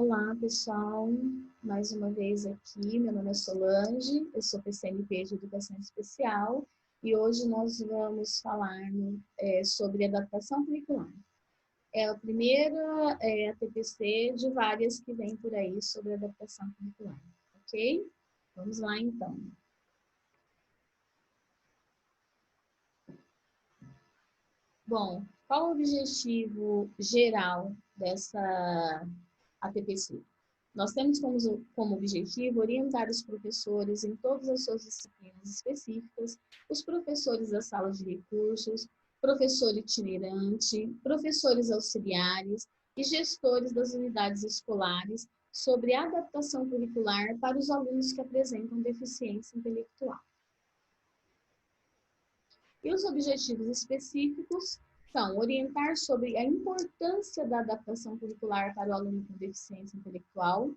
Olá, pessoal. Mais uma vez aqui, meu nome é Solange, eu sou PCNP de Educação Especial e hoje nós vamos falar sobre adaptação curricular. É a primeira ATPC de várias que vem por aí sobre adaptação curricular, ok? Vamos lá, então. Bom, qual o objetivo geral dessa ATPC? Nós temos como objetivo orientar os professores em todas as suas disciplinas específicas, os professores da sala de recursos, professor itinerante, professores auxiliares e gestores das unidades escolares sobre a adaptação curricular para os alunos que apresentam deficiência intelectual. E os objetivos específicos são orientar sobre a importância da adaptação curricular para o aluno com deficiência intelectual,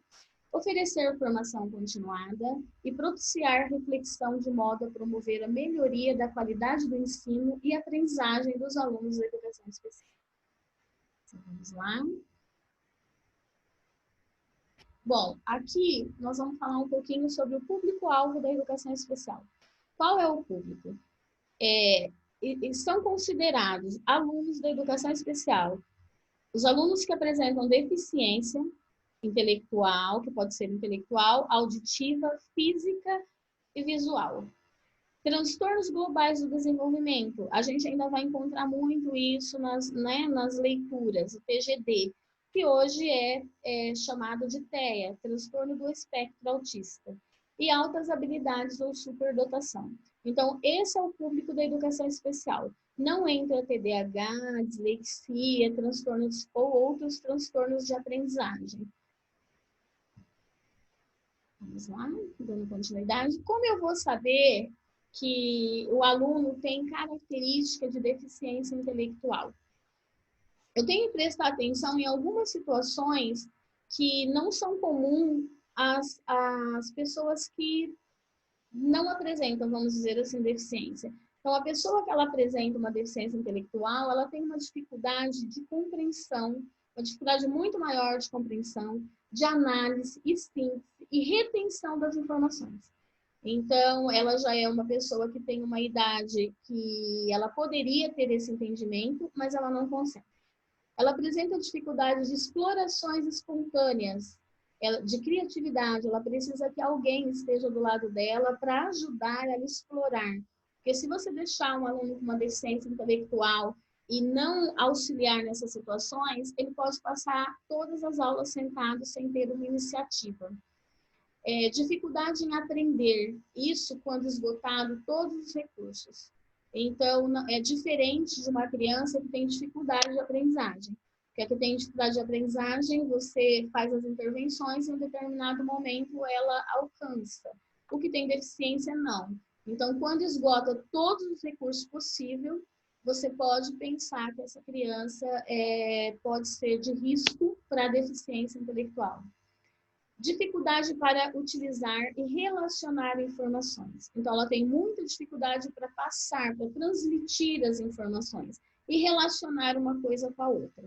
oferecer formação continuada e propiciar reflexão de modo a promover a melhoria da qualidade do ensino e aprendizagem dos alunos da educação especial. Vamos lá. Bom, aqui nós vamos falar um pouquinho sobre o público-alvo da educação especial. Qual é o público? São considerados alunos da educação especial os alunos que apresentam deficiência intelectual, que pode ser intelectual, auditiva, física e visual. Transtornos globais do desenvolvimento. A gente ainda vai encontrar muito isso nas leituras, o TGD, que hoje é chamado de TEA, transtorno do espectro autista. E altas habilidades ou superdotação. Então, esse é o público da educação especial. Não entra TDAH, dislexia, transtornos ou outros transtornos de aprendizagem. Vamos lá, dando continuidade. Como eu vou saber que o aluno tem característica de deficiência intelectual? Eu tenho que prestar atenção em algumas situações que não são comuns às pessoas que não apresentam, vamos dizer assim, deficiência. Então, a pessoa que ela apresenta uma deficiência intelectual, ela tem uma dificuldade de compreensão, uma dificuldade muito maior de compreensão, de análise, síntese e retenção das informações. Então, ela já é uma pessoa que tem uma idade que ela poderia ter esse entendimento, mas ela não consegue. Ela apresenta dificuldades de explorações espontâneas, de criatividade, ela precisa que alguém esteja do lado dela para ajudar ela a explorar. Porque se você deixar um aluno com uma deficiência intelectual e não auxiliar nessas situações, ele pode passar todas as aulas sentado sem ter uma iniciativa. Dificuldade em aprender, isso quando esgotado todos os recursos. Então, é diferente de uma criança que tem dificuldade de aprendizagem. Porque a que tem dificuldade de aprendizagem, você faz as intervenções e em um determinado momento ela alcança. O que tem deficiência, não. Então, quando esgota todos os recursos possíveis, você pode pensar que essa criança pode ser de risco para a deficiência intelectual. Dificuldade para utilizar e relacionar informações. Então, ela tem muita dificuldade para passar, para transmitir as informações e relacionar uma coisa com a outra.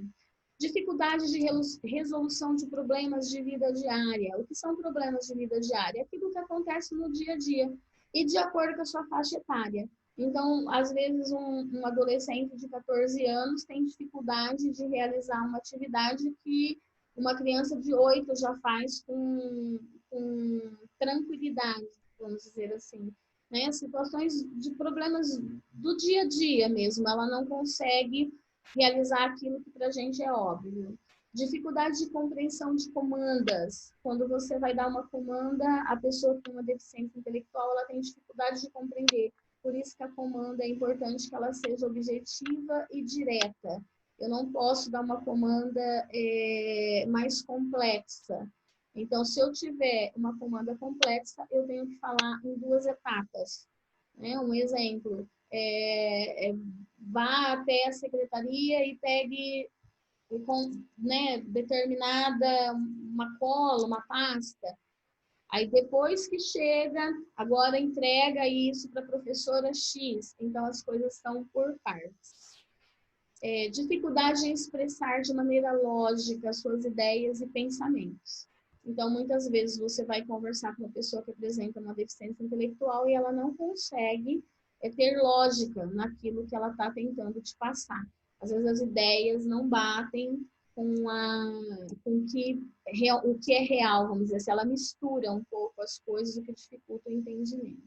Dificuldade de resolução de problemas de vida diária. O que são problemas de vida diária? Aquilo que acontece no dia a dia e de acordo com a sua faixa etária. Então, às vezes, um adolescente de 14 anos tem dificuldade de realizar uma atividade que uma criança de 8 já faz com tranquilidade, vamos dizer assim. Né? Situações de problemas do dia a dia mesmo, ela não consegue realizar aquilo que para a gente é óbvio. Dificuldade de compreensão de comandas. Quando você vai dar uma comanda, a pessoa com uma deficiência intelectual, ela tem dificuldade de compreender. Por isso que a comanda é importante que ela seja objetiva e direta. Eu não posso dar uma comanda mais complexa. Então, se eu tiver uma comanda complexa, eu tenho que falar em 2 etapas. Né? Um exemplo, vá até a secretaria e pegue determinada uma cola, uma pasta. Aí depois que chega, agora entrega isso para a professora X. Então as coisas são por partes. dificuldade em expressar de maneira lógica suas ideias e pensamentos. Então, muitas vezes você vai conversar com uma pessoa que apresenta uma deficiência intelectual e ela não consegue ter lógica naquilo que ela está tentando te passar. Às vezes as ideias não batem com o que é real, vamos dizer assim, ela mistura um pouco as coisas, o que dificulta o entendimento.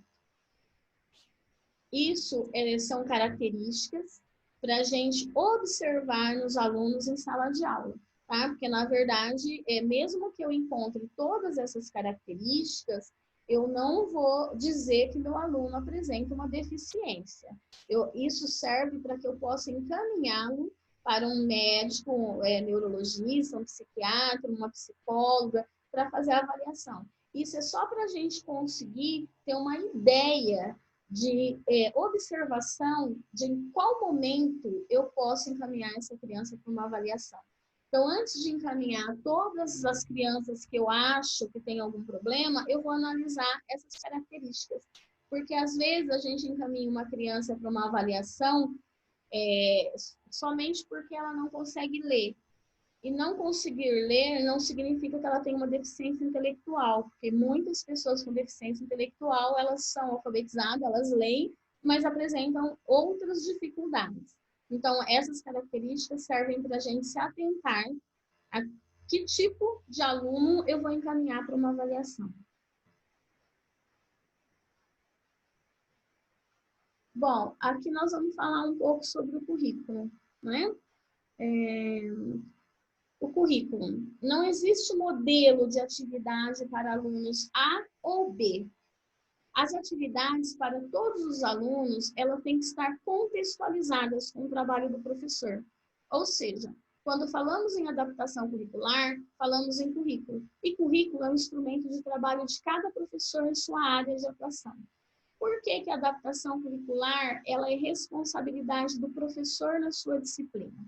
Isso são características para a gente observar nos alunos em sala de aula, tá? Porque, na verdade, mesmo que eu encontre todas essas características, eu não vou dizer que meu aluno apresenta uma deficiência. Isso serve para que eu possa encaminhá-lo para um médico, neurologista, um psiquiatra, uma psicóloga, para fazer a avaliação. Isso é só para a gente conseguir ter uma ideia de observação de em qual momento eu posso encaminhar essa criança para uma avaliação. Então, antes de encaminhar todas as crianças que eu acho que tem algum problema, eu vou analisar essas características. Porque, às vezes, a gente encaminha uma criança para uma avaliação somente porque ela não consegue ler. E não conseguir ler não significa que ela tem uma deficiência intelectual, porque muitas pessoas com deficiência intelectual, elas são alfabetizadas, elas leem, mas apresentam outras dificuldades. Então, essas características servem para a gente se atentar a que tipo de aluno eu vou encaminhar para uma avaliação. Bom, aqui nós vamos falar um pouco sobre o currículo, né? O currículo. Não existe modelo de atividade para alunos A ou B. As atividades para todos os alunos, elas têm que estar contextualizadas com o trabalho do professor. Ou seja, quando falamos em adaptação curricular, falamos em currículo. E currículo é um instrumento de trabalho de cada professor em sua área de atuação. Por que a adaptação curricular ela é responsabilidade do professor na sua disciplina?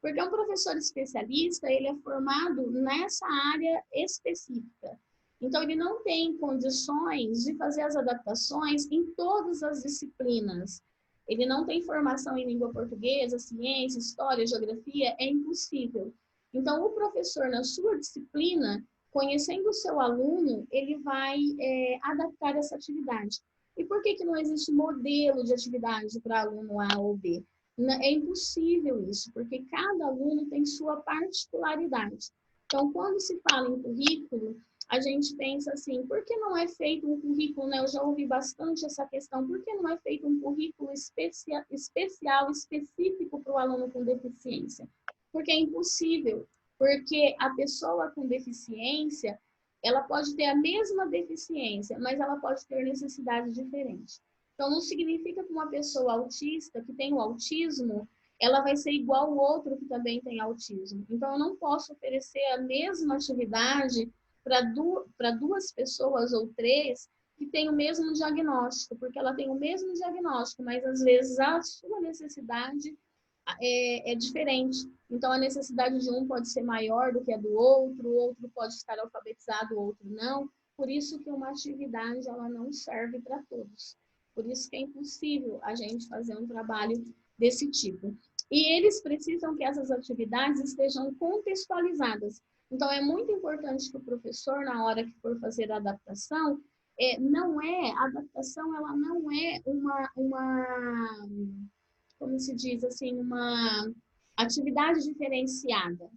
Porque um professor especialista, ele é formado nessa área específica. Então, ele não tem condições de fazer as adaptações em todas as disciplinas. Ele não tem formação em língua portuguesa, ciência, história, geografia, é impossível. Então, o professor, na sua disciplina, conhecendo o seu aluno, ele vai adaptar essa atividade. E por que não existe modelo de atividade para aluno A ou B? É impossível isso, porque cada aluno tem sua particularidade. Então, quando se fala em currículo, a gente pensa assim, por que não é feito um currículo, né? Eu já ouvi bastante essa questão, por que não é feito um currículo especial, específico para o aluno com deficiência? Porque é impossível, porque a pessoa com deficiência, ela pode ter a mesma deficiência, mas ela pode ter necessidades diferentes. Então, não significa que uma pessoa autista, que tem o autismo, ela vai ser igual ao outro que também tem autismo. Então, eu não posso oferecer a mesma atividade para duas pessoas ou três que têm o mesmo diagnóstico, porque ela tem o mesmo diagnóstico, mas às vezes a sua necessidade é diferente. Então, a necessidade de um pode ser maior do que a do outro, o outro pode estar alfabetizado, o outro não. Por isso que uma atividade ela não serve para todos. Por isso que é impossível a gente fazer um trabalho desse tipo. E eles precisam que essas atividades estejam contextualizadas. Então, é muito importante que o professor, na hora que for fazer a adaptação, a adaptação ela não é como se diz assim, uma atividade diferenciada.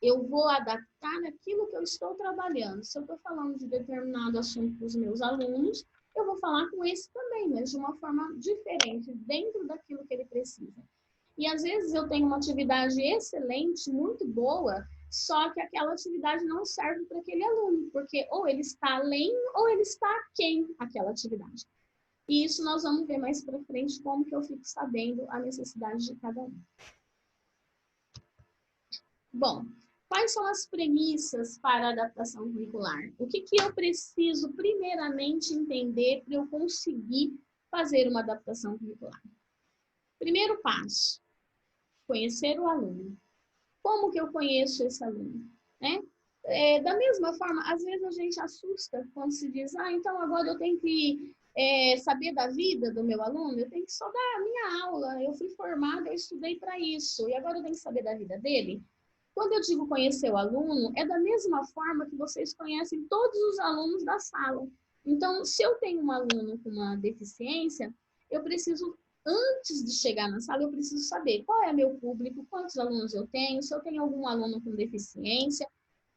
Eu vou adaptar aquilo que eu estou trabalhando. Se eu estou falando de determinado assunto para os meus alunos, eu vou falar com esse também, mas de uma forma diferente, dentro daquilo que ele precisa. E às vezes eu tenho uma atividade excelente, muito boa, só que aquela atividade não serve para aquele aluno, porque ou ele está além ou ele está aquém aquela atividade. E isso nós vamos ver mais para frente como que eu fico sabendo a necessidade de cada um. Bom, quais são as premissas para a adaptação curricular? O que eu preciso primeiramente entender para eu conseguir fazer uma adaptação curricular? Primeiro passo, conhecer o aluno. Como que eu conheço esse aluno? Né? Da mesma forma, às vezes a gente assusta quando se diz, então agora eu tenho que saber da vida do meu aluno, eu tenho que só dar a minha aula. Eu fui formada, eu estudei para isso. E agora eu tenho que saber da vida dele? Quando eu digo conhecer o aluno, é da mesma forma que vocês conhecem todos os alunos da sala. Então, se eu tenho um aluno com uma deficiência, eu preciso, antes de chegar na sala, eu preciso saber qual é meu público, quantos alunos eu tenho, se eu tenho algum aluno com deficiência,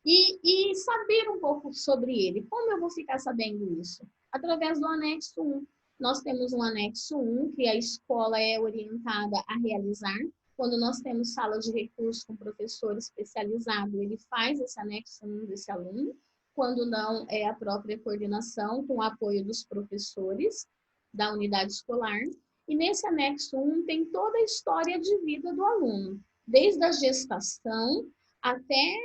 e saber um pouco sobre ele. Como eu vou ficar sabendo isso? Através do anexo 1. Nós temos um anexo 1, que a escola é orientada a realizar. Quando nós temos sala de recurso com professor especializado, ele faz esse anexo 1 desse aluno. Quando não, é a própria coordenação, com o apoio dos professores da unidade escolar. E nesse anexo 1 tem toda a história de vida do aluno, desde a gestação até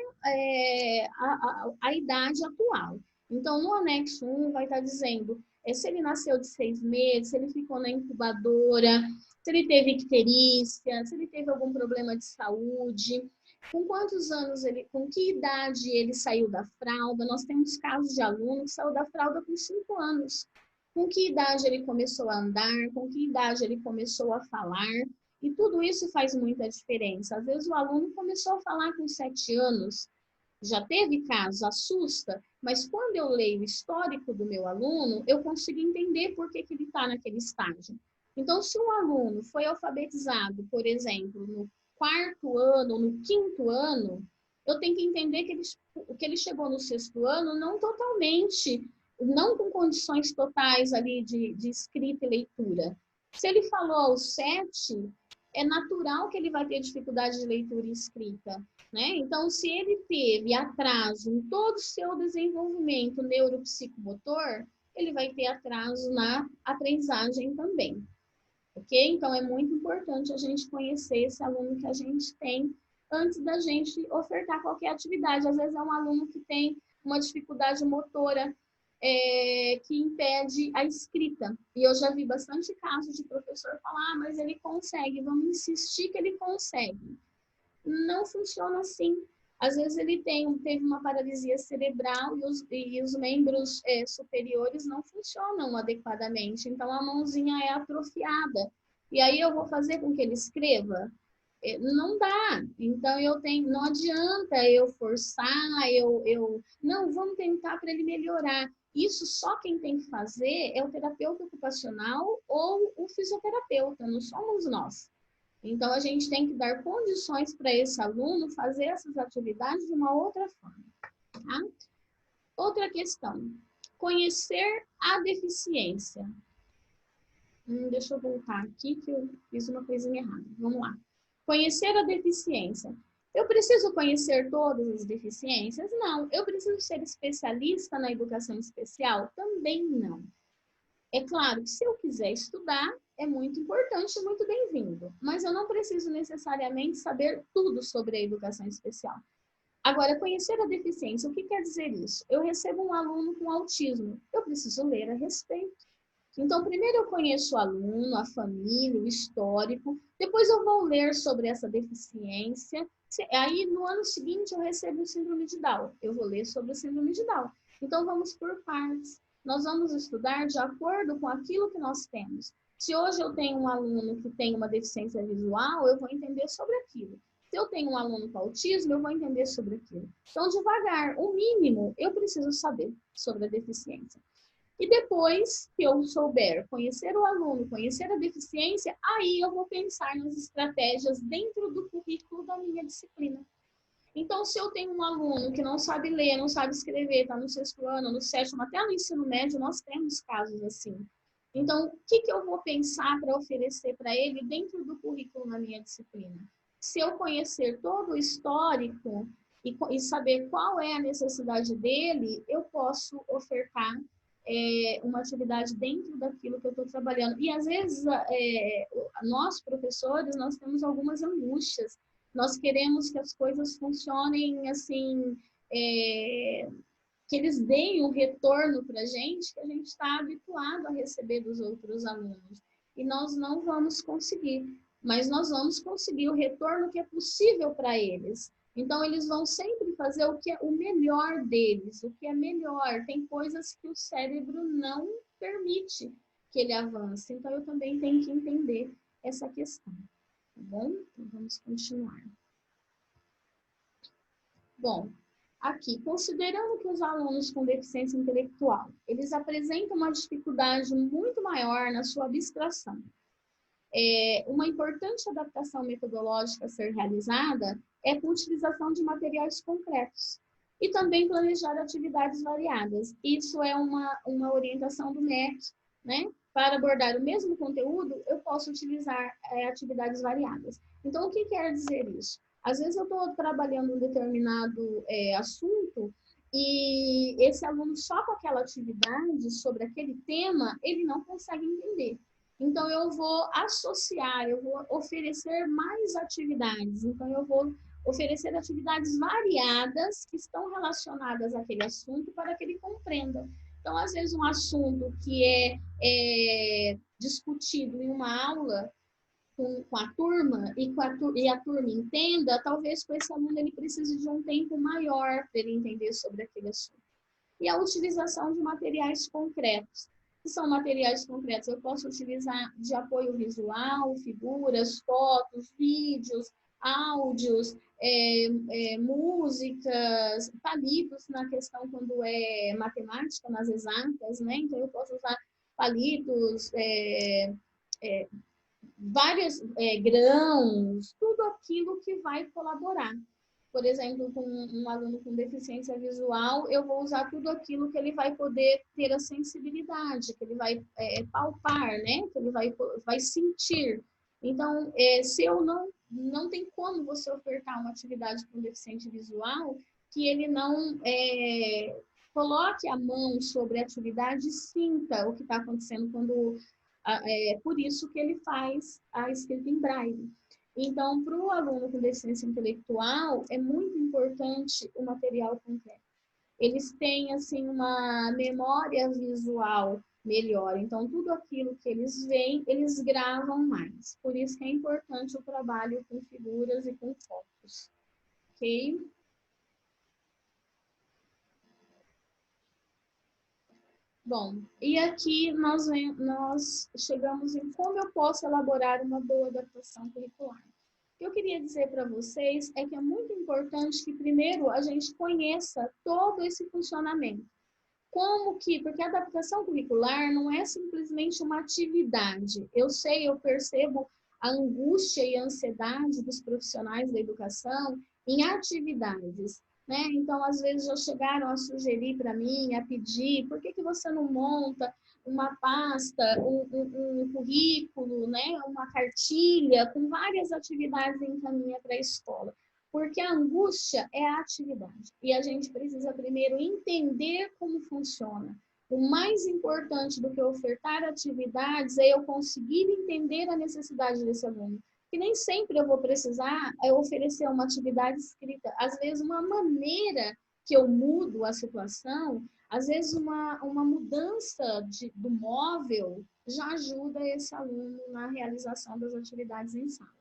a idade atual. Então, no anexo 1 vai estar dizendo se ele nasceu de 6 meses, se ele ficou na incubadora, se ele teve icterícia, se ele teve algum problema de saúde, com quantos anos com que idade ele saiu da fralda. Nós temos casos de aluno que saiu da fralda com 5 anos. Com que idade ele começou a andar, com que idade ele começou a falar. E tudo isso faz muita diferença. Às vezes o aluno começou a falar com 7 anos, já teve casos, assusta, mas quando eu leio o histórico do meu aluno, eu consigo entender por que ele está naquele estágio. Então, se um aluno foi alfabetizado, por exemplo, no 4º ano, no 5º ano, eu tenho que entender que ele chegou no 6º ano não totalmente, não com condições totais ali de escrita e leitura. Se ele falou aos 7, é natural que ele vai ter dificuldade de leitura e escrita, né? Então, se ele teve atraso em todo o seu desenvolvimento neuropsicomotor, ele vai ter atraso na aprendizagem também, ok? Então, é muito importante a gente conhecer esse aluno que a gente tem antes da gente ofertar qualquer atividade. Às vezes é um aluno que tem uma dificuldade motora, que impede a escrita. E eu já vi bastante casos de professor falar, mas ele consegue, vamos insistir que ele consegue. Não funciona assim. Às vezes ele teve uma paralisia cerebral e os membros superiores não funcionam adequadamente. Então a mãozinha é atrofiada. E aí eu vou fazer com que ele escreva? Não dá. Então não adianta eu forçar, não, vamos tentar para ele melhorar. Isso só quem tem que fazer é o terapeuta ocupacional ou o fisioterapeuta, não somos nós. Então, a gente tem que dar condições para esse aluno fazer essas atividades de uma outra forma. Tá? Outra questão, conhecer a deficiência. Deixa eu voltar aqui que eu fiz uma coisinha errada. Vamos lá. Conhecer a deficiência. Eu preciso conhecer todas as deficiências? Não. Eu preciso ser especialista na educação especial? Também não. É claro que se eu quiser estudar, é muito importante e muito bem-vindo. Mas eu não preciso necessariamente saber tudo sobre a educação especial. Agora, conhecer a deficiência, o que quer dizer isso? Eu recebo um aluno com autismo, eu preciso ler a respeito. Então, primeiro eu conheço o aluno, a família, o histórico, depois eu vou ler sobre essa deficiência. Aí, no ano seguinte, eu recebo o síndrome de Down. Eu vou ler sobre o síndrome de Down. Então, vamos por partes. Nós vamos estudar de acordo com aquilo que nós temos. Se hoje eu tenho um aluno que tem uma deficiência visual, eu vou entender sobre aquilo. Se eu tenho um aluno com autismo, eu vou entender sobre aquilo. Então, devagar, o mínimo, eu preciso saber sobre a deficiência. E depois que eu souber conhecer o aluno, conhecer a deficiência, aí eu vou pensar nas estratégias dentro do currículo da minha disciplina. Então, se eu tenho um aluno que não sabe ler, não sabe escrever, está no 6º ano, no 7º, até no ensino médio, nós temos casos assim. Então, o que eu vou pensar para oferecer para ele dentro do currículo na minha disciplina? Se eu conhecer todo o histórico e saber qual é a necessidade dele, eu posso ofertar uma atividade dentro daquilo que eu estou trabalhando. E, às vezes, nós, professores, nós temos algumas angústias. Nós queremos que as coisas funcionem assim, que eles deem um retorno para a gente está habituado a receber dos outros alunos. E nós não vamos conseguir, mas nós vamos conseguir o retorno que é possível para eles. Então, eles vão sempre fazer o que é o melhor deles, o que é melhor. Tem coisas que o cérebro não permite. que ele avance. Então, eu também tenho que entender essa questão, tá bom? Então, vamos continuar. Bom, aqui, considerando que os alunos com deficiência intelectual, eles apresentam uma dificuldade muito maior na sua abstração. Uma importante adaptação metodológica a ser realizada é com a utilização de materiais concretos e também planejar atividades variadas. Isso é uma orientação do MEC, né? Para abordar o mesmo conteúdo, eu posso utilizar atividades variadas. Então, o que quer dizer isso? Às vezes eu estou trabalhando um determinado assunto e esse aluno só com aquela atividade sobre aquele tema, ele não consegue entender. Então, eu vou associar, eu vou oferecer mais atividades. Então, eu vou oferecer atividades variadas que estão relacionadas àquele assunto para que ele compreenda. Então, às vezes, um assunto que é discutido em uma aula com a turma e a turma entenda, talvez com esse aluno ele precise de um tempo maior para ele entender sobre aquele assunto. E a utilização de materiais concretos. Que são materiais concretos? Eu posso utilizar de apoio visual, figuras, fotos, vídeos, áudios, músicas, palitos na questão quando é matemática, nas exatas, né? Então, eu posso usar palitos, vários grãos, tudo aquilo que vai colaborar. Por exemplo, com um aluno com deficiência visual, eu vou usar tudo aquilo que ele vai poder ter a sensibilidade, que ele vai palpar, né? Que ele vai sentir. Então, se eu não tem como você ofertar uma atividade para um deficiente visual que ele não coloque a mão sobre a atividade e sinta o que está acontecendo quando... por isso que ele faz a escrita em braille. Então, para o aluno com deficiência intelectual, é muito importante o material concreto. Eles têm, assim, uma memória visual melhor. Então, tudo aquilo que eles veem, eles gravam mais. Por isso que é importante o trabalho com figuras e com fotos. Ok? Bom, e aqui nós chegamos em como eu posso elaborar uma boa adaptação curricular. O que eu queria dizer para vocês é que é muito importante que primeiro a gente conheça todo esse funcionamento. Como que, porque a adaptação curricular não é simplesmente uma atividade. Eu sei, eu percebo a angústia e a ansiedade dos profissionais da educação em atividades, né? Então, às vezes já chegaram a sugerir para mim, a pedir, por que você não monta uma pasta, um currículo, né? Uma cartilha com várias atividades e encaminha para a escola? Porque a angústia é a atividade. E a gente precisa primeiro entender como funciona. O mais importante do que ofertar atividades é eu conseguir entender a necessidade desse aluno. Que nem sempre eu vou precisar oferecer uma atividade escrita. Às vezes, uma maneira que eu mudo a situação, às vezes uma mudança do móvel já ajuda esse aluno na realização das atividades em sala.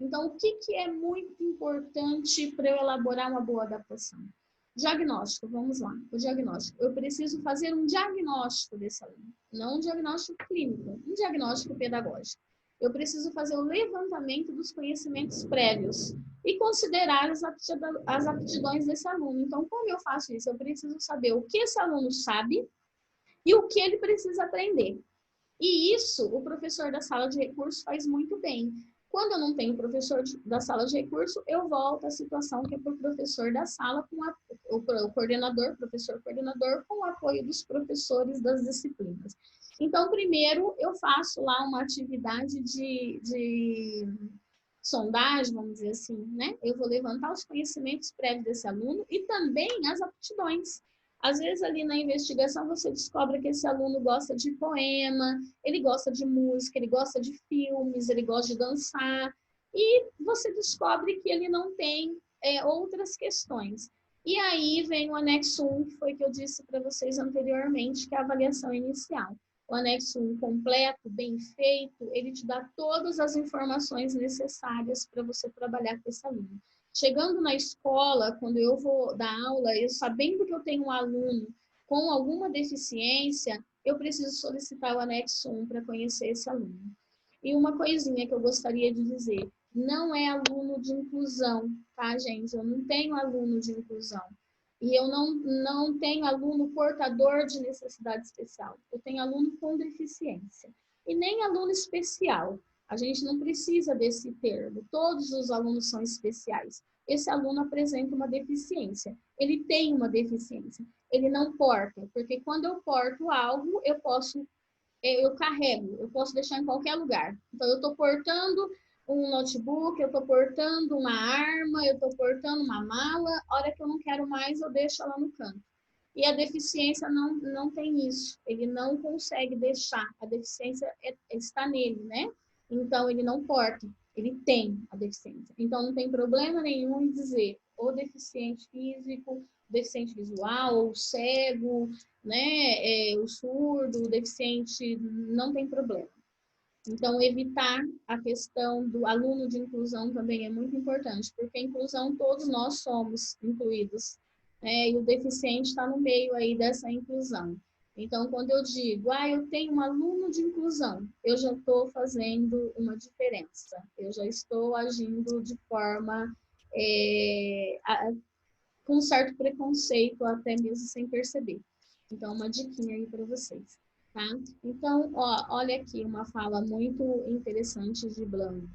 Então, o que é muito importante para eu elaborar uma boa adaptação? Diagnóstico, vamos lá. O diagnóstico. Eu preciso fazer um diagnóstico desse aluno, não um diagnóstico clínico, um diagnóstico pedagógico. Eu preciso fazer o levantamento dos conhecimentos prévios e considerar as aptidões desse aluno. Então, como eu faço isso? Eu preciso saber o que esse aluno sabe e o que ele precisa aprender. E isso o professor da sala de recursos faz muito bem. Quando eu não tenho professor da sala de recurso, eu volto à situação que é para o professor da sala, o coordenador, professor coordenador, com o apoio dos professores das disciplinas. Então, primeiro, eu faço lá uma atividade de sondagem, vamos dizer assim, né? Eu vou levantar os conhecimentos prévios desse aluno e também as aptidões. Às vezes, ali na investigação, você descobre que esse aluno gosta de poema, ele gosta de música, ele gosta de filmes, ele gosta de dançar. E você descobre que ele não tem outras questões. E aí vem o anexo 1, que foi que eu disse para vocês anteriormente, que é a avaliação inicial. O anexo 1 completo, bem feito, ele te dá todas as informações necessárias para você trabalhar com esse aluno. Chegando na escola, quando eu vou dar aula, eu sabendo que eu tenho um aluno com alguma deficiência, eu preciso solicitar o anexo 1 para conhecer esse aluno. E uma coisinha que eu gostaria de dizer, não é aluno de inclusão, tá, gente? Eu não tenho aluno de inclusão. E eu não tenho aluno portador de necessidade especial. Eu tenho aluno com deficiência. E nem aluno especial. A gente não precisa desse termo. Todos os alunos são especiais. Esse aluno apresenta uma deficiência. Ele tem uma deficiência. Ele não porta, porque quando eu porto algo, eu carrego, eu posso deixar em qualquer lugar. Então, eu estou portando um notebook, eu estou portando uma arma, eu estou portando uma mala, a hora que eu não quero mais, eu deixo ela no canto. E a deficiência não tem isso, ele não consegue deixar, a deficiência está nele, né? Então, ele não porta, ele tem a deficiência. Então, não tem problema nenhum em dizer o deficiente físico, deficiente visual, ou cego, né? O surdo, o deficiente, não tem problema. Então, evitar a questão do aluno de inclusão também é muito importante, porque a inclusão todos nós somos incluídos, né? E o deficiente está no meio aí dessa inclusão. Então, quando eu digo, eu tenho um aluno de inclusão, eu já estou fazendo uma diferença, eu já estou agindo de forma com um certo preconceito, até mesmo sem perceber. Então, uma diquinha aí para vocês, tá? Então, olha aqui uma fala muito interessante de Blanco.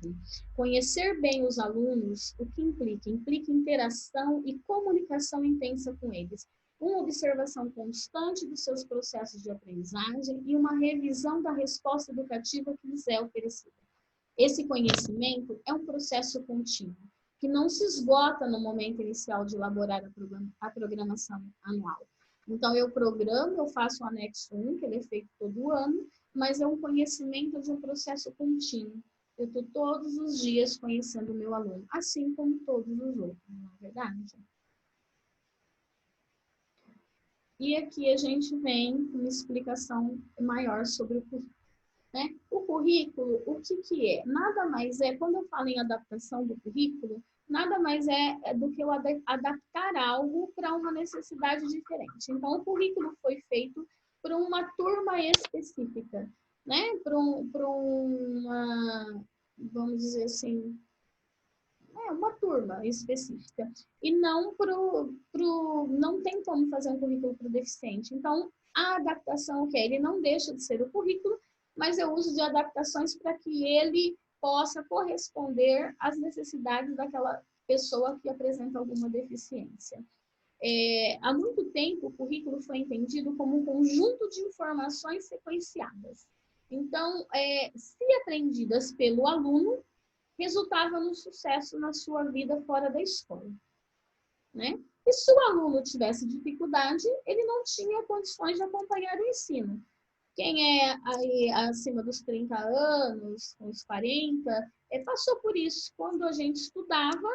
Conhecer bem os alunos, o que implica? Implica interação e comunicação intensa com eles, uma observação constante dos seus processos de aprendizagem e uma revisão da resposta educativa que lhes é oferecida. Esse conhecimento é um processo contínuo, que não se esgota no momento inicial de elaborar a programação anual. Então, eu programo, eu faço o anexo 1, que ele é feito todo ano, mas é um conhecimento de um processo contínuo. Eu estou todos os dias conhecendo o meu aluno, assim como todos os outros, não é verdade? E aqui a gente vem com uma explicação maior sobre o currículo. Né? O currículo, o que é? Nada mais é, quando eu falo em adaptação do currículo, nada mais do que eu adaptar algo para uma necessidade diferente. Então, o currículo foi feito para uma turma específica, né? Para uma, vamos dizer assim, uma turma específica. E não não tem como fazer um currículo para o deficiente. Então, a adaptação, ele não deixa de ser o currículo, mas eu uso de adaptações para que ele possa corresponder às necessidades daquela pessoa que apresenta alguma deficiência. Há muito tempo, o currículo foi entendido como um conjunto de informações sequenciadas. Então, se aprendidas pelo aluno, resultava no sucesso na sua vida fora da escola, né? E se o aluno tivesse dificuldade, ele não tinha condições de acompanhar o ensino. Quem é aí acima dos 30 anos, uns 40, passou por isso. Quando a gente estudava,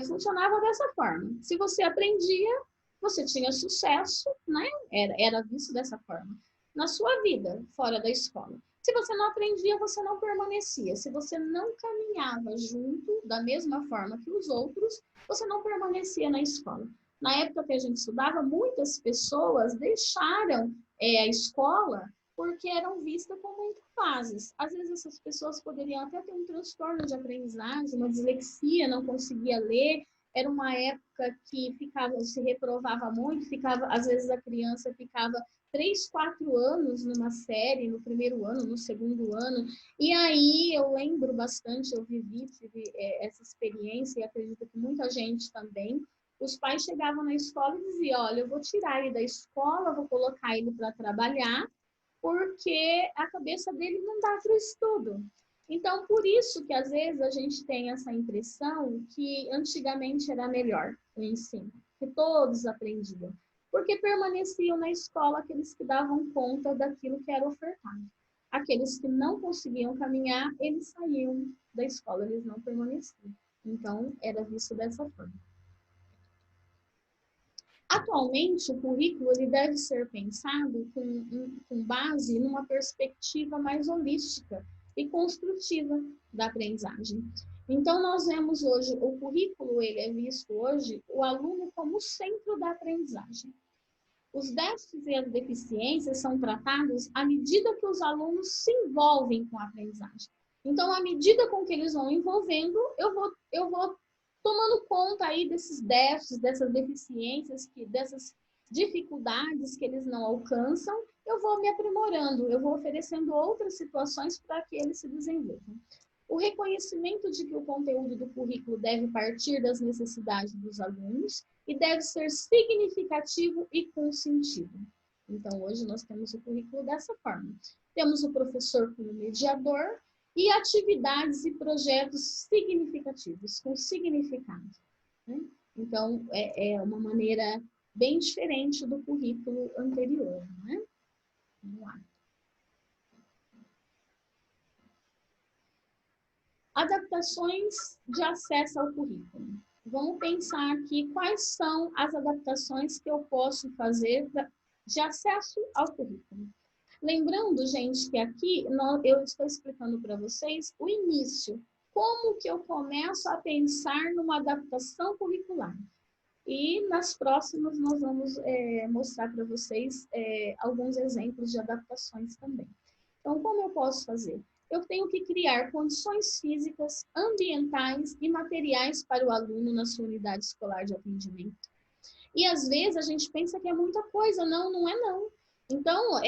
funcionava dessa forma. Se você aprendia, você tinha sucesso, né? Era visto dessa forma. Na sua vida, fora da escola. Se você não aprendia, você não permanecia. Se você não caminhava junto da mesma forma que os outros, você não permanecia na escola. Na época que a gente estudava, muitas pessoas deixaram a escola porque eram vistas como incapazes. Às vezes essas pessoas poderiam até ter um transtorno de aprendizagem, uma dislexia, não conseguia ler. Era uma época que se reprovava muito, às vezes a criança ficava 3, 4 anos numa série, no primeiro ano, no segundo ano. E aí eu lembro bastante, eu tive essa experiência e acredito que muita gente também. Os pais chegavam na escola e diziam, olha, eu vou tirar ele da escola, vou colocar ele para trabalhar, porque a cabeça dele não dá para o estudo. Então, por isso que às vezes a gente tem essa impressão que antigamente era melhor o ensino, que todos aprendiam, porque permaneciam na escola aqueles que davam conta daquilo que era ofertado. Aqueles que não conseguiam caminhar, eles saíam da escola, eles não permaneciam. Então, era visto dessa forma. Atualmente, o currículo ele deve ser pensado com base numa perspectiva mais holística e construtiva da aprendizagem. Então, nós vemos hoje, o currículo ele é visto hoje, o aluno como o centro da aprendizagem. Os déficits e as deficiências são tratados à medida que os alunos se envolvem com a aprendizagem. Então, à medida com que eles vão envolvendo, eu vou tomando conta aí desses déficits, dessas deficiências, dessas dificuldades que eles não alcançam, eu vou me aprimorando, eu vou oferecendo outras situações para que eles se desenvolvam. O reconhecimento de que o conteúdo do currículo deve partir das necessidades dos alunos e deve ser significativo e com sentido. Então, hoje nós temos o currículo dessa forma. Temos o professor como mediador e atividades e projetos significativos, com significado. Né? Então, é uma maneira bem diferente do currículo anterior. Né? Vamos lá. Adaptações de acesso ao currículo. Vamos pensar aqui quais são as adaptações que eu posso fazer de acesso ao currículo. Lembrando, gente, que aqui eu estou explicando para vocês o início. Como que eu começo a pensar numa adaptação curricular. E nas próximas nós vamos mostrar para vocês alguns exemplos de adaptações também. Então, como eu posso fazer? Eu tenho que criar condições físicas, ambientais e materiais para o aluno na sua unidade escolar de atendimento. E às vezes a gente pensa que é muita coisa, não é não. Então,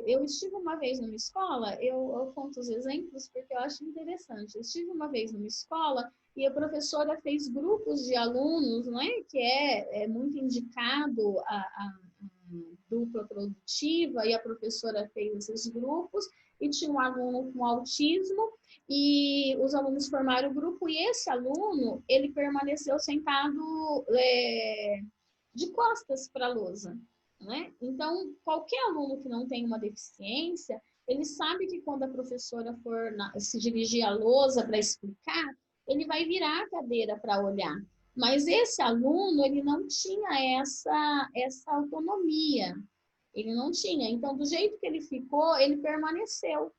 eu estive uma vez numa escola, eu conto os exemplos porque eu acho interessante. Eu estive uma vez numa escola e a professora fez grupos de alunos, não é? Que é muito indicado a dupla produtiva, e a professora fez esses grupos, e tinha um aluno com autismo, e os alunos formaram o grupo, e esse aluno, ele permaneceu sentado de costas para a lousa, né? Então, qualquer aluno que não tem uma deficiência, ele sabe que quando a professora for se dirigir à lousa para explicar, ele vai virar a cadeira para olhar. Mas esse aluno, ele não tinha essa autonomia. Ele não tinha. Então, do jeito que ele ficou, ele permaneceu.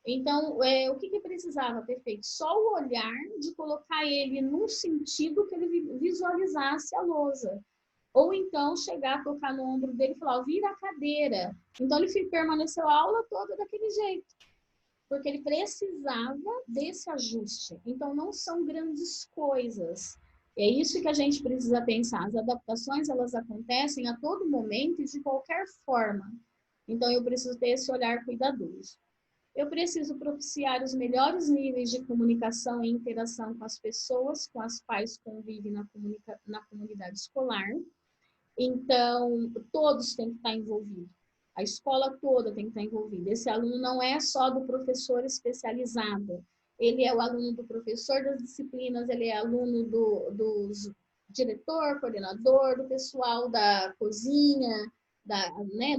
Então, o que precisava ter feito? Só o olhar de colocar ele num sentido que ele visualizasse a lousa. Ou então, chegar a tocar no ombro dele e falar, vira a cadeira. Então, ele permaneceu a aula toda daquele jeito. Porque ele precisava desse ajuste. Então, não são grandes coisas. É isso que a gente precisa pensar. As adaptações, elas acontecem a todo momento e de qualquer forma. Então, eu preciso ter esse olhar cuidadoso. Eu preciso propiciar os melhores níveis de comunicação e interação com as pessoas com as quais convivem na comunidade escolar. Então, todos têm que estar envolvidos. A escola toda tem que estar envolvida. Esse aluno não é só do professor especializado. Ele é o aluno do professor das disciplinas, ele é aluno do diretor, coordenador, do pessoal da cozinha,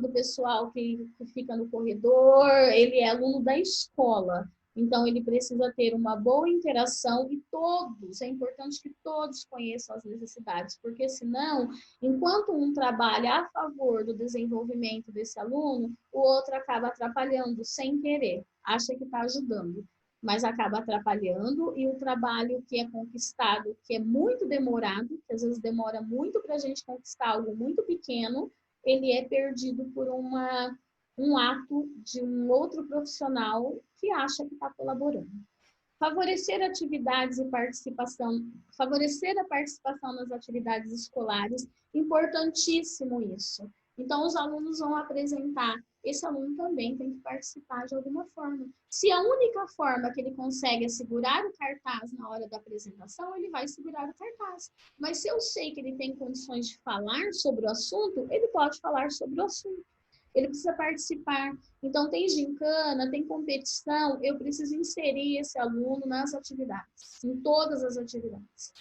do pessoal que fica no corredor. Ele é aluno da escola. Então, ele precisa ter uma boa interação e todos, é importante que todos conheçam as necessidades, porque senão, enquanto um trabalha a favor do desenvolvimento desse aluno, o outro acaba atrapalhando sem querer, acha que está ajudando, mas acaba atrapalhando, e o trabalho que é conquistado, que é muito demorado, que às vezes demora muito para a gente conquistar algo muito pequeno, ele é perdido por um ato de um outro profissional que acha que está colaborando. Favorecer atividades e participação, favorecer a participação nas atividades escolares, importantíssimo isso. Então, os alunos vão apresentar, esse aluno também tem que participar de alguma forma. Se a única forma que ele consegue é segurar o cartaz na hora da apresentação, ele vai segurar o cartaz. Mas se eu sei que ele tem condições de falar sobre o assunto, ele pode falar sobre o assunto. Ele precisa participar. Então, tem gincana, tem competição, eu preciso inserir esse aluno nas atividades, em todas as atividades.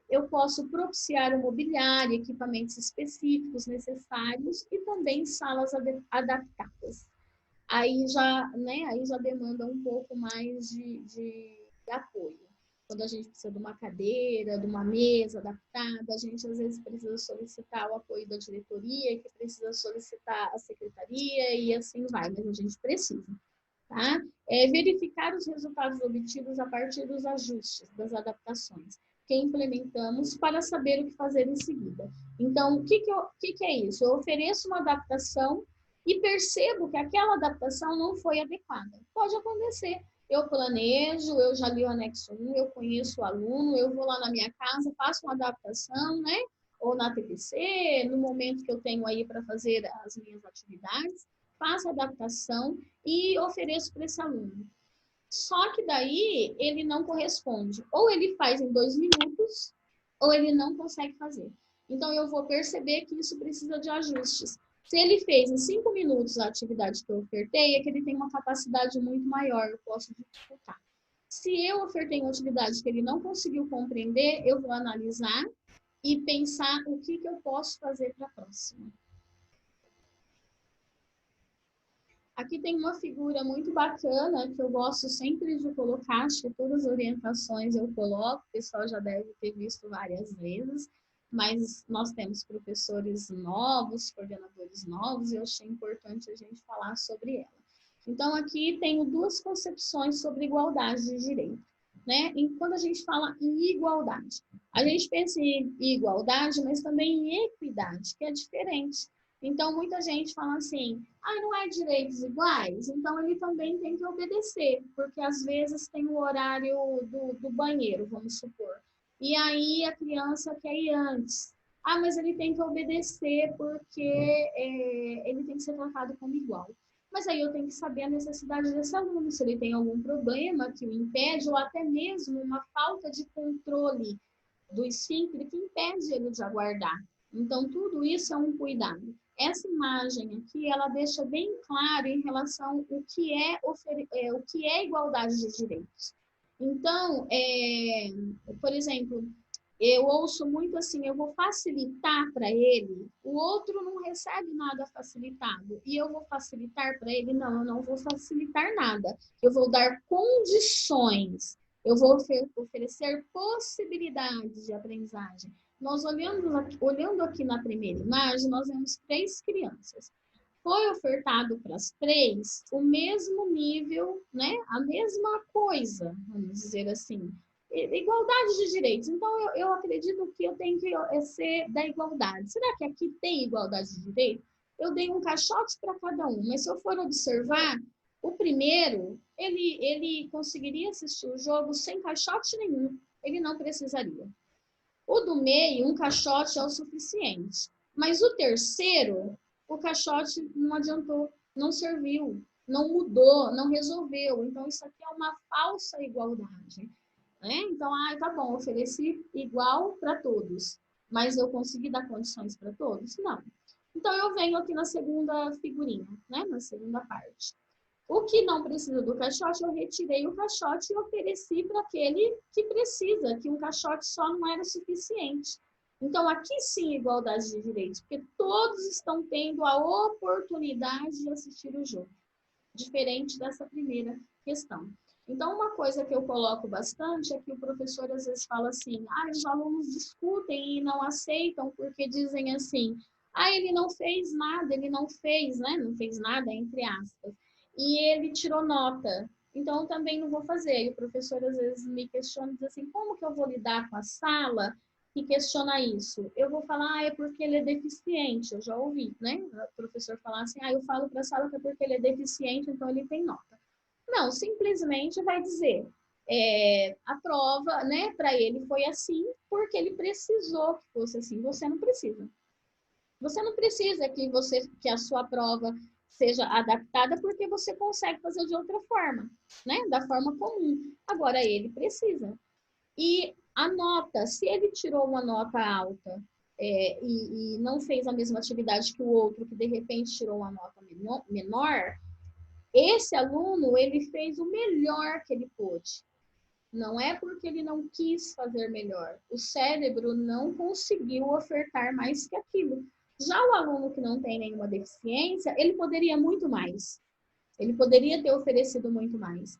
Eu posso propiciar o mobiliário, equipamentos específicos necessários e também salas adaptadas. Aí já demanda um pouco mais de apoio. Quando a gente precisa de uma cadeira, de uma mesa adaptada, a gente às vezes precisa solicitar o apoio da diretoria, que precisa solicitar a secretaria e assim vai, mas a gente precisa. Tá? Verificar os resultados obtidos a partir dos ajustes, das adaptações. que implementamos para saber o que fazer em seguida. Então, o que é isso? Eu ofereço uma adaptação e percebo que aquela adaptação não foi adequada. Pode acontecer. Eu planejo, eu já li o anexo 1, eu conheço o aluno, eu vou lá na minha casa, faço uma adaptação, né? Ou na TPC, no momento que eu tenho aí para fazer as minhas atividades, faço a adaptação e ofereço para esse aluno. Só que daí ele não corresponde. Ou ele faz em 2 minutos, ou ele não consegue fazer. Então, eu vou perceber que isso precisa de ajustes. Se ele fez em 5 minutos a atividade que eu ofertei, é que ele tem uma capacidade muito maior, eu posso dificultar. Se eu ofertei uma atividade que ele não conseguiu compreender, eu vou analisar e pensar o que eu posso fazer para a próxima. Aqui tem uma figura muito bacana que eu gosto sempre de colocar, acho que todas as orientações eu coloco, o pessoal já deve ter visto várias vezes, mas nós temos professores novos, coordenadores novos, e eu achei importante a gente falar sobre ela. Então, aqui tenho 2 concepções sobre igualdade de direito, né? E quando a gente fala em igualdade, a gente pensa em igualdade, mas também em equidade, que é diferente. Então, muita gente fala assim, não é direitos iguais? Então, ele também tem que obedecer, porque às vezes tem o horário do banheiro, vamos supor. E aí a criança quer ir antes. Mas ele tem que obedecer porque ele tem que ser tratado como igual. Mas aí eu tenho que saber a necessidade desse aluno, se ele tem algum problema que o impede, ou até mesmo uma falta de controle do esfíncter que impede ele de aguardar. Então, tudo isso é um cuidado. Essa imagem aqui, ela deixa bem claro em relação ao que é igualdade de direitos. Então, por exemplo, eu ouço muito assim, eu vou facilitar para ele, o outro não recebe nada facilitado, e eu vou facilitar para ele? Não, eu não vou facilitar nada. Eu vou dar condições, eu vou oferecer possibilidades de aprendizagem. Nós olhando aqui na primeira imagem, nós vemos 3 crianças. Foi ofertado para as 3 o mesmo nível, né? A mesma coisa, vamos dizer assim. Igualdade de direitos. Então, eu acredito que eu tenho que ser da igualdade. Será que aqui tem igualdade de direitos? Eu dei um caixote para cada um, mas se eu for observar, o primeiro, ele conseguiria assistir o jogo sem caixote nenhum. Ele não precisaria. O do meio, um caixote é o suficiente. Mas o terceiro, o caixote não adiantou, não serviu, não mudou, não resolveu. Então, isso aqui é uma falsa igualdade. Né? Então, tá bom, ofereci igual para todos, mas eu consegui dar condições para todos? Não. Então, eu venho aqui na segunda figurinha, né? Na segunda parte. O que não precisa do caixote, eu retirei o caixote e ofereci para aquele que precisa, que um caixote só não era suficiente. Então, aqui sim, igualdade de direitos, porque todos estão tendo a oportunidade de assistir o jogo, diferente dessa primeira questão. Então, uma coisa que eu coloco bastante é que o professor às vezes fala assim, os alunos discutem e não aceitam porque dizem assim, ele não fez nada, ele não fez, né? Não fez nada, entre aspas. E ele tirou nota, então eu também não vou fazer. E o professor às vezes me questiona e diz assim, como que eu vou lidar com a sala que questiona isso? Eu vou falar, é porque ele é deficiente, eu já ouvi, né? O professor falar assim, eu falo para a sala que é porque ele é deficiente, então ele tem nota. Não, simplesmente vai dizer, a prova, né, para ele foi assim, porque ele precisou que fosse assim. Você não precisa. Você não precisa que a sua prova seja adaptada porque você consegue fazer de outra forma, né? Da forma comum. Agora, ele precisa. E a nota, se ele tirou uma nota alta e não fez a mesma atividade que o outro, que de repente tirou uma nota menor, esse aluno, ele fez o melhor que ele pôde. Não é porque ele não quis fazer melhor. O cérebro não conseguiu ofertar mais que aquilo. Já o aluno que não tem nenhuma deficiência, ele poderia muito mais. Ele poderia ter oferecido muito mais.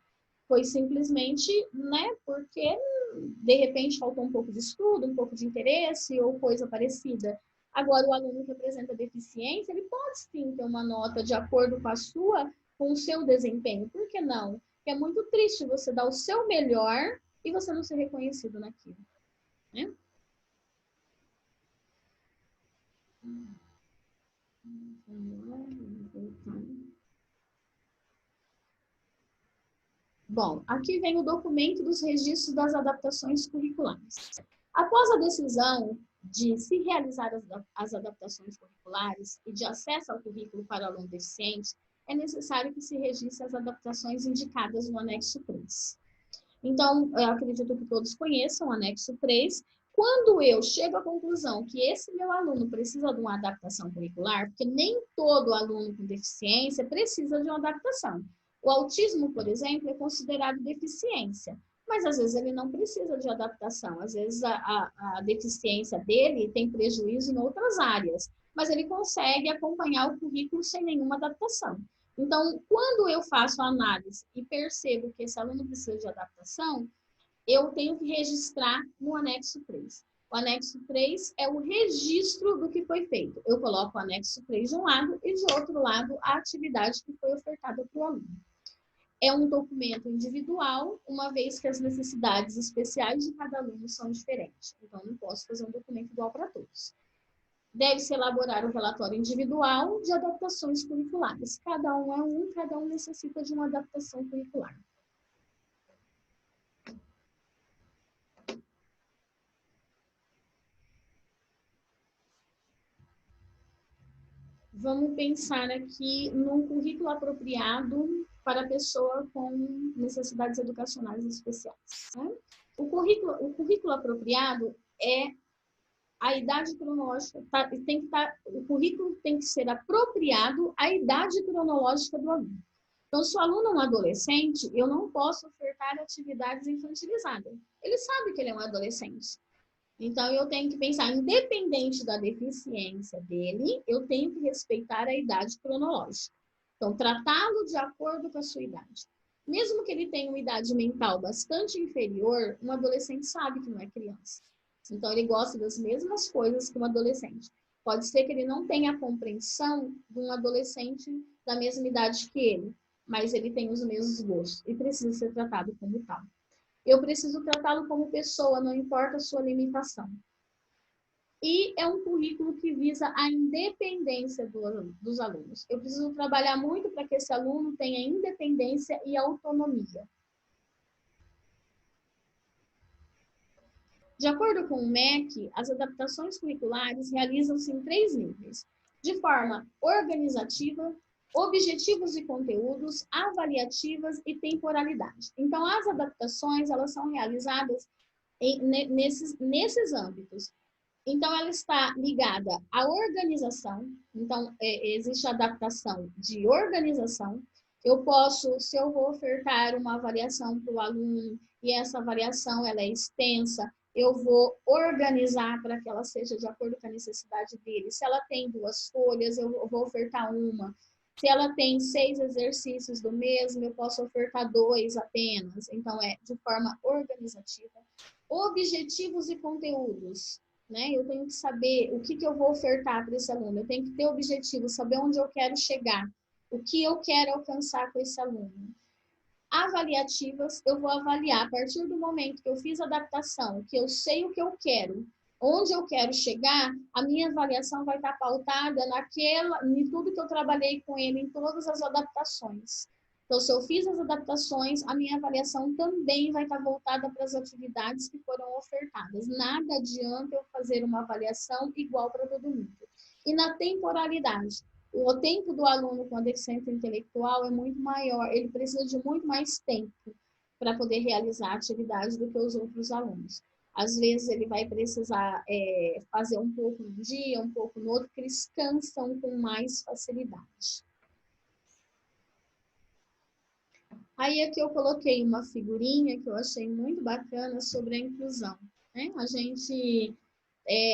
Foi simplesmente, né, porque de repente faltou um pouco de estudo, um pouco de interesse ou coisa parecida. Agora, o aluno que apresenta deficiência, ele pode sim ter uma nota de acordo com o seu desempenho. Por que não? Porque é muito triste você dar o seu melhor e você não ser reconhecido naquilo. né? Bom, aqui vem o documento dos registros das adaptações curriculares. Após a decisão de se realizar as adaptações curriculares e de acesso ao currículo para o aluno deficiente, é necessário que se registre as adaptações indicadas no anexo 3. Então, eu acredito que todos conheçam o anexo 3. Quando eu chego à conclusão que esse meu aluno precisa de uma adaptação curricular, porque nem todo aluno com deficiência precisa de uma adaptação. O autismo, por exemplo, é considerado deficiência, mas às vezes ele não precisa de adaptação. Às vezes a deficiência dele tem prejuízo em outras áreas, mas ele consegue acompanhar o currículo sem nenhuma adaptação. Então, quando eu faço a análise e percebo que esse aluno precisa de adaptação, eu tenho que registrar no anexo 3. O anexo 3 é o registro do que foi feito. Eu coloco o anexo 3 de um lado e de outro lado a atividade que foi ofertada para o aluno. É um documento individual, uma vez que as necessidades especiais de cada aluno são diferentes. Então, não posso fazer um documento igual para todos. Deve-se elaborar um relatório individual de adaptações curriculares. Cada um é um, cada um necessita de uma adaptação curricular. Vamos pensar aqui num currículo apropriado para a pessoa com necessidades educacionais especiais. Né? O currículo apropriado é a idade cronológica, o currículo tem que ser apropriado à idade cronológica do aluno. Então, se o aluno é um adolescente, eu não posso ofertar atividades infantilizadas. Ele sabe que ele é um adolescente. Então, eu tenho que pensar, independente da deficiência dele, eu tenho que respeitar a idade cronológica. Então, tratá-lo de acordo com a sua idade. Mesmo que ele tenha uma idade mental bastante inferior, um adolescente sabe que não é criança. Então, ele gosta das mesmas coisas que um adolescente. Pode ser que ele não tenha a compreensão de um adolescente da mesma idade que ele, mas ele tem os mesmos gostos e precisa ser tratado como tal. Eu preciso tratá-lo como pessoa, não importa a sua limitação. E é um currículo que visa a independência dos alunos. Eu preciso trabalhar muito para que esse aluno tenha independência e autonomia. De acordo com o MEC, as adaptações curriculares realizam-se em 3 níveis: de forma organizativa, objetivos e conteúdos, avaliativas e temporalidade. Então, as adaptações, elas são realizadas nesses âmbitos. Então, ela está ligada à organização. Então, existe a adaptação de organização. Eu posso, se eu vou ofertar uma avaliação para o aluno e essa avaliação ela é extensa, eu vou organizar para que ela seja de acordo com a necessidade dele. Se ela tem 2 folhas, eu vou ofertar uma. Se ela tem 6 exercícios do mesmo, eu posso ofertar 2 apenas. Então, é de forma organizativa. Objetivos e conteúdos, né? Eu tenho que saber o que eu vou ofertar para esse aluno. Eu tenho que ter objetivo, saber onde eu quero chegar, o que eu quero alcançar com esse aluno. Avaliativas, eu vou avaliar a partir do momento que eu fiz a adaptação, que eu sei o que eu quero, onde eu quero chegar, a minha avaliação vai estar pautada em tudo que eu trabalhei com ele, em todas as adaptações. Então, se eu fiz as adaptações, a minha avaliação também vai estar voltada para as atividades que foram ofertadas. Nada adianta eu fazer uma avaliação igual para todo mundo. E na temporalidade, o tempo do aluno com deficiência intelectual é muito maior, ele precisa de muito mais tempo para poder realizar a atividade do que os outros alunos. Às vezes ele vai precisar fazer um pouco num dia, um pouco no outro, porque eles cansam com mais facilidade. Aí aqui eu coloquei uma figurinha que eu achei muito bacana sobre a inclusão. Né? A gente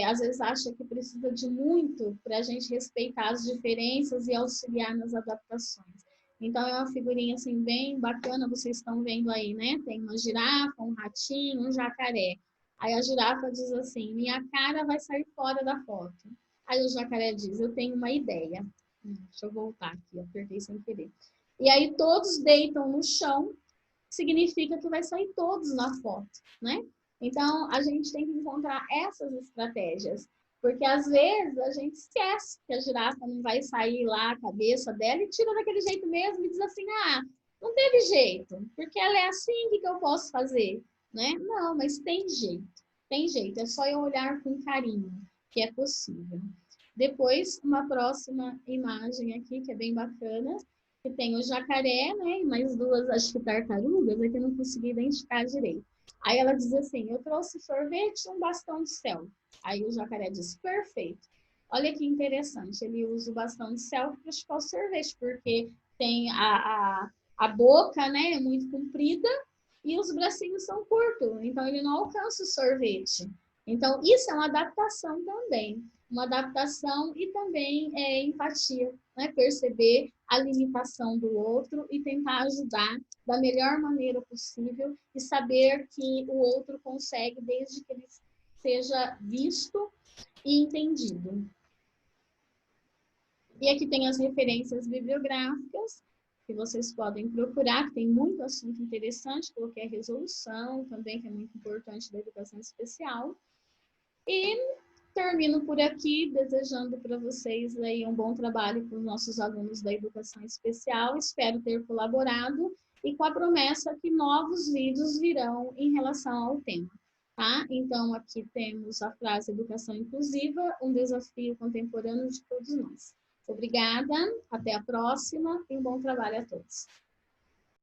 às vezes acha que precisa de muito para a gente respeitar as diferenças e auxiliar nas adaptações. Então, é uma figurinha assim bem bacana, vocês estão vendo aí, né? Tem uma girafa, um ratinho, um jacaré. Aí a girafa diz assim, minha cara vai sair fora da foto. Aí o jacaré diz, eu tenho uma ideia. Deixa eu voltar aqui, apertei sem querer. E aí todos deitam no chão, significa que vai sair todos na foto, né? Então, a gente tem que encontrar essas estratégias. Porque às vezes a gente esquece que a girafa não vai sair lá a cabeça dela e tira daquele jeito mesmo e diz assim, ah, não teve jeito, porque ela é assim, o que eu posso fazer? Né? Não, mas tem jeito, é só eu olhar com carinho, que é possível. Depois, uma próxima imagem aqui, que é bem bacana, que tem o jacaré, né, e mais duas, acho que tartarugas, é que eu não consegui identificar direito. Aí ela diz assim, eu trouxe sorvete e um bastão de céu. Aí o jacaré diz, perfeito. Olha que interessante, ele usa o bastão de céu para chupar o sorvete, porque tem a boca, né, muito comprida e os bracinhos são curtos, então ele não alcança o sorvete. Então, isso é uma adaptação também. Uma adaptação e também empatia, né? Perceber a limitação do outro e tentar ajudar da melhor maneira possível e saber que o outro consegue desde que ele seja visto e entendido. E aqui tem as referências bibliográficas que vocês podem procurar, que tem muito assunto interessante, coloquei a resolução também, que é muito importante da educação especial. E termino por aqui, desejando para vocês aí um bom trabalho com os nossos alunos da educação especial. Espero ter colaborado e com a promessa que novos vídeos virão em relação ao tema. Tá? Então, aqui temos a frase educação inclusiva, um desafio contemporâneo de todos nós. Obrigada, até a próxima e um bom trabalho a todos.